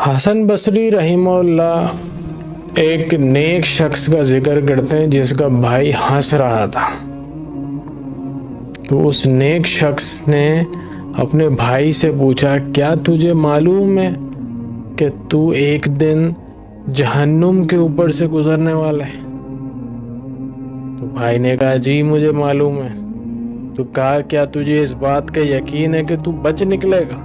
حسن بصری رحمہ ایک نیک شخص کا ذکر کرتے ہیں جس کا بھائی ہنس رہا تھا، تو اس نیک شخص نے اپنے بھائی سے پوچھا، کیا تجھے معلوم ہے کہ تو ایک دن جہنم کے اوپر سے گزرنے والا ہے؟ تو بھائی نے کہا، جی مجھے معلوم ہے۔ تو کہا، کیا تجھے اس بات کا یقین ہے کہ تو بچ نکلے گا؟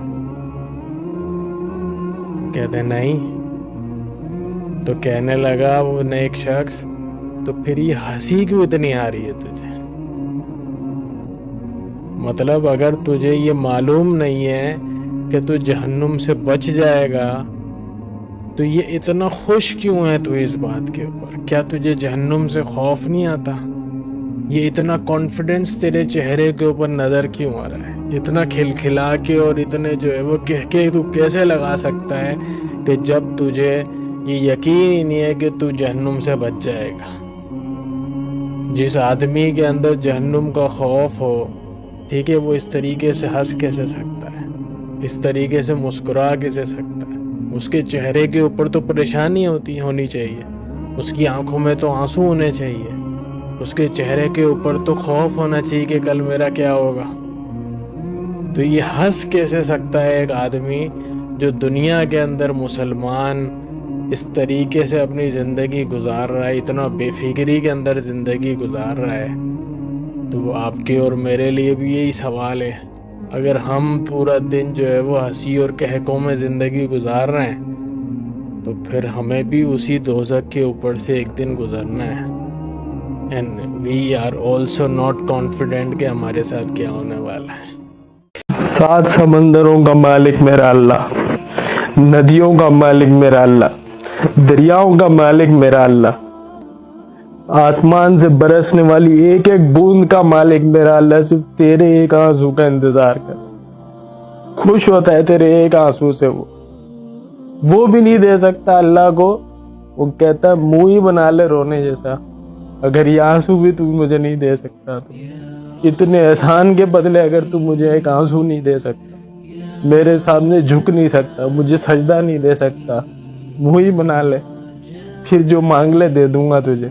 کہتے نہیں۔ تو کہنے لگا وہ نیک شخص، تو پھر یہ ہنسی کیوں اتنی آ رہی ہے تجھے؟ مطلب اگر تجھے یہ معلوم نہیں ہے کہ تو جہنم سے بچ جائے گا تو یہ اتنا خوش کیوں ہے تو اس بات کے اوپر؟ کیا تجھے جہنم سے خوف نہیں آتا؟ یہ اتنا کانفیڈنس تیرے چہرے کے اوپر نظر کیوں آ رہا ہے؟ اتنا کھلکھلا کے اور اتنے جو ہے وہ کہہ کے تو کیسے لگا سکتا ہے کہ جب تجھے یہ یقین ہی نہیں ہے کہ تو جہنم سے بچ جائے گا؟ جس آدمی کے اندر جہنم کا خوف ہو، ٹھیک ہے، وہ اس طریقے سے ہنس کیسے سکتا ہے؟ اس طریقے سے مسکرا کیسے سکتا ہے؟ اس کے چہرے کے اوپر تو پریشانی ہونی چاہیے، اس کی آنکھوں میں تو آنسو ہونے چاہیے، اس کے چہرے کے اوپر تو خوف ہونا چاہیے کہ کل میرا کیا ہوگا۔ تو یہ ہنس کیسے سکتا ہے ایک آدمی جو دنیا کے اندر مسلمان اس طریقے سے اپنی زندگی گزار رہا ہے، اتنا بے فکری کے اندر زندگی گزار رہا ہے؟ تو وہ آپ کے اور میرے لیے بھی یہی سوال ہے، اگر ہم پورا دن جو ہے وہ ہنسی اور کہکوں میں زندگی گزار رہے ہیں تو پھر ہمیں بھی اسی دوزخ کے اوپر سے ایک دن گزرنا ہے۔ And we are also not confident کہ ہمارے ساتھ کیا ہونے والا ہے۔ 7 سمندروں کا مالک میرا اللہ، ندیوں کا مالک میرا اللہ، دریاؤں کا مالک میرا اللہ، آسمان سے برسنے والی ایک ایک بوند کا مالک میرا اللہ، صرف تیرے ایک آنسو کا انتظار کر، خوش ہوتا ہے تیرے ایک آنسو سے، وہ بھی نہیں دے سکتا اللہ کو، وہ کہتا ہے منہ ہی بنا لے رونے جیسا، اگر یہ آنسو بھی تو مجھے نہیں دے سکتا، تو اتنے احسان کے بدلے اگر تو مجھے ایک آنسو نہیں دے سکتا، میرے سامنے جھک نہیں سکتا، مجھے سجدہ نہیں دے سکتا، منہ ہی بنا لے، پھر جو مانگ لے دے دوں گا تجھے۔